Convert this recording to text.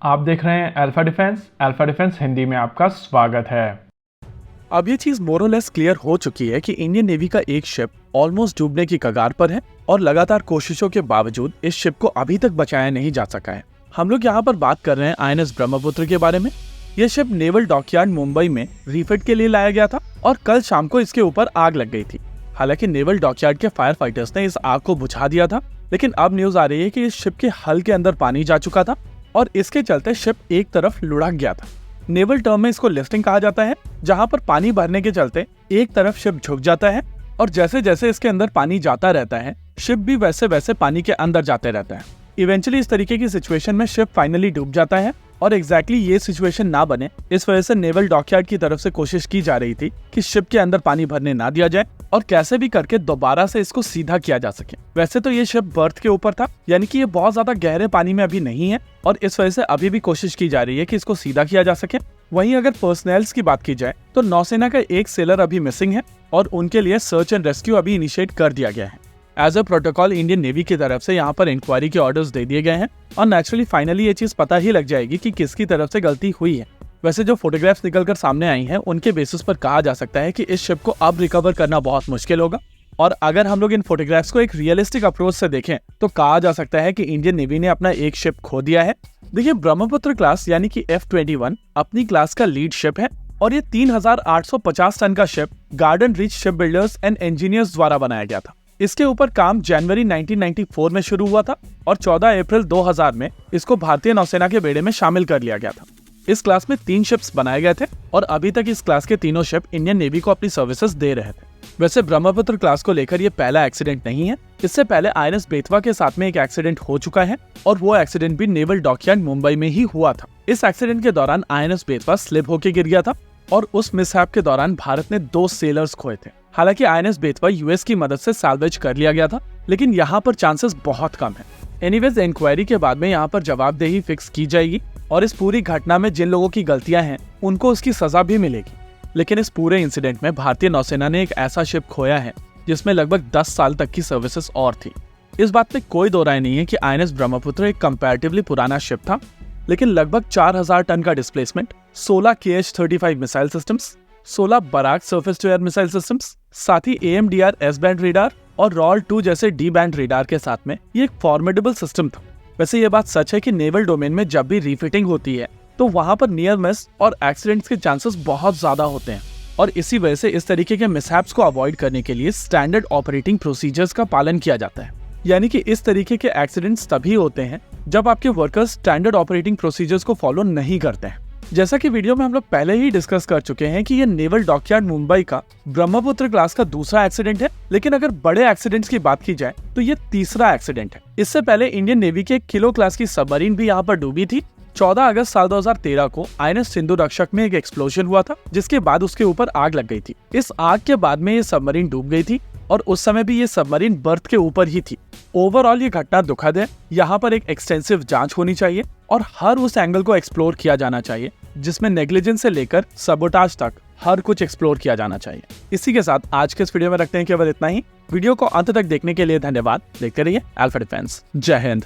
आप देख रहे हैं अल्फा डिफेंस हिंदी में आपका स्वागत है। अब ये चीज मोरलेस क्लियर हो चुकी है कि इंडियन नेवी का एक शिप ऑलमोस्ट डूबने की कगार पर है और लगातार कोशिशों के बावजूद इस शिप को अभी तक बचाया नहीं जा सका है। हम लोग यहाँ पर बात कर रहे हैं आईएनएस ब्रह्मपुत्र के बारे में। यह शिप नेवल डॉकयार्ड मुंबई में रिफिट के लिए लाया गया था और कल शाम को इसके ऊपर आग लग गई थी। हालांकि नेवल डॉकयार्ड के फायर फाइटर्स ने इस आग को बुझा दिया था, लेकिन अब न्यूज आ रही है कि इस शिप के हल के अंदर पानी जा चुका था और इसके चलते शिप एक तरफ लुढ़क गया था। नेवल टर्म में इसको लिफ्टिंग कहा जाता है, जहां पर पानी भरने के चलते एक तरफ शिप झुक जाता है और जैसे जैसे इसके अंदर पानी जाता रहता है शिप भी वैसे वैसे पानी के अंदर जाते रहता है। इवेंचुअली इस तरीके की सिचुएशन में शिप फाइनली डूब जाता है और एग्जैक्टली ये सिचुएशन ना बने, इस वजह से नेवल डॉकयार्ड की तरफ से कोशिश की जा रही थी कि शिप के अंदर पानी भरने ना दिया जाए और कैसे भी करके दोबारा से इसको सीधा किया जा सके। वैसे तो ये शिप बर्थ के ऊपर था, यानी कि ये बहुत ज्यादा गहरे पानी में अभी नहीं है और इस वजह से अभी भी कोशिश की जा रही है कि इसको सीधा किया जा सके। वहीं अगर पर्सनल्स की बात की जाए तो नौसेना का एक सेलर अभी मिसिंग है और उनके लिए सर्च एंड रेस्क्यू अभी इनिशिएट कर दिया गया है। As a protocol Indian Navy की तरफ से यहाँ पर इंक्वायरी के ऑर्डर्स दे दिए गए हैं और नेचुरली फाइनली ये चीज पता ही लग जाएगी कि किसकी तरफ से गलती हुई है। वैसे जो फोटोग्राफ्स निकलकर सामने आई हैं उनके बेसिस पर कहा जा सकता है कि इस शिप को अब रिकवर करना बहुत मुश्किल होगा और अगर हम लोग इन फोटोग्राफ्स को एक रियलिस्टिक अप्रोच से देखें तो कहा जा सकता है कि इंडियन नेवी ने अपना एक शिप खो दिया है। देखिए, ब्रह्मपुत्र क्लास यानी कि F-21 अपनी क्लास का लीड शिप है और ये 3850 टन का ship garden reach ship builders and engineers द्वारा बनाया गया था। इसके ऊपर काम जनवरी 1994 में शुरू हुआ था और 14 अप्रैल 2000 में इसको भारतीय नौसेना के बेड़े में शामिल कर लिया गया था। इस क्लास में 3 शिप्स बनाए गए थे और अभी तक इस क्लास के तीनों शिप इंडियन नेवी को अपनी सर्विसेज दे रहे थे। वैसे ब्रह्मपुत्र क्लास को लेकर ये पहला एक्सीडेंट नहीं है। इससे पहले आईएनएस बेतवा के साथ में एक एक्सीडेंट हो चुका है और वो एक्सीडेंट भी नेवल डॉकयार्ड मुंबई में ही हुआ था। इस एक्सीडेंट के दौरान आईएनएस बेतवा स्लिप होकर गिर गया था और उस मिसहैप के दौरान भारत ने 2 सेलर्स खोए थे। हालांकि आईएनएस बेतवा यूएस की मदद से सैल्वेज कर लिया गया था, लेकिन यहाँ पर चांसेस बहुत कम है। एनीवेज, इंक्वायरी के बाद में यहाँ पर जवाबदेही फिक्स की जाएगी और इस पूरी घटना में जिन लोगों की गलतियां हैं उनको उसकी सजा भी मिलेगी। लेकिन इस पूरे इंसिडेंट में भारतीय नौसेना ने एक ऐसा शिप खोया है जिसमें लगभग 10 साल तक की सर्विसेज और थी। इस बात में कोई दो राय नहीं है कि आईएनएस ब्रह्मपुत्र एक कंपैरेटिवली पुराना शिप था, लेकिन लगभग 4000 टन का displacement, 16 KH-35 missile systems, 16 Barak surface to air missile systems, साथ ही AMDR एस बैंड रेडार और रॉल 2 जैसे डी बैंड रेडार के साथ में ये एक फॉर्मिडेबल सिस्टम था। वैसे ये बात सच है कि नेवल डोमेन में जब भी रीफिटिंग होती है तो वहां पर नियर मिस और एक्सीडेंट्स के चांसेस बहुत ज्यादा होते हैं और इसी वजह से इस तरीके के मिसहैप्स को अवॉइड करने के लिए स्टैंडर्ड ऑपरेटिंग प्रोसीजर्स का पालन किया जाता है। यानी कि इस तरीके के एक्सीडेंट्स तभी होते हैं जब आपके वर्कर्स स्टैंडर्ड ऑपरेटिंग प्रोसीजर्स को फॉलो नहीं करते हैं। जैसा कि वीडियो में हम लोग पहले ही डिस्कस कर चुके हैं कि ये नेवल डॉकयार्ड मुंबई का ब्रह्मपुत्र क्लास का दूसरा एक्सीडेंट है, लेकिन अगर बड़े एक्सीडेंट्स की बात की जाए तो ये तीसरा एक्सीडेंट है। इससे पहले इंडियन नेवी के किलो क्लास की सबमरीन भी यहाँ पर डूबी थी। 14 अगस्त साल 2013 को आईएनएस सिंधु रक्षक में एक एक्सप्लोजन हुआ था, जिसके बाद उसके ऊपर आग लग गई थी। इस आग के बाद में ये सबमरीन डूब गई थी और उस समय भी ये सबमरीन बर्थ के ऊपर ही थी। ओवरऑल ये घटना दुखद है। यहाँ पर एक एक्सटेंसिव जांच होनी चाहिए और हर उस एंगल को एक्सप्लोर किया जाना चाहिए जिसमें नेग्लिजेंस से लेकर सबोटाज तक हर कुछ एक्सप्लोर किया जाना चाहिए। इसी के साथ आज के इस वीडियो में रखते हैं केवल इतना ही। वीडियो को अंत तक देखने के लिए धन्यवाद। देखते रहिए अल्फा डिफेंस। जय हिंद।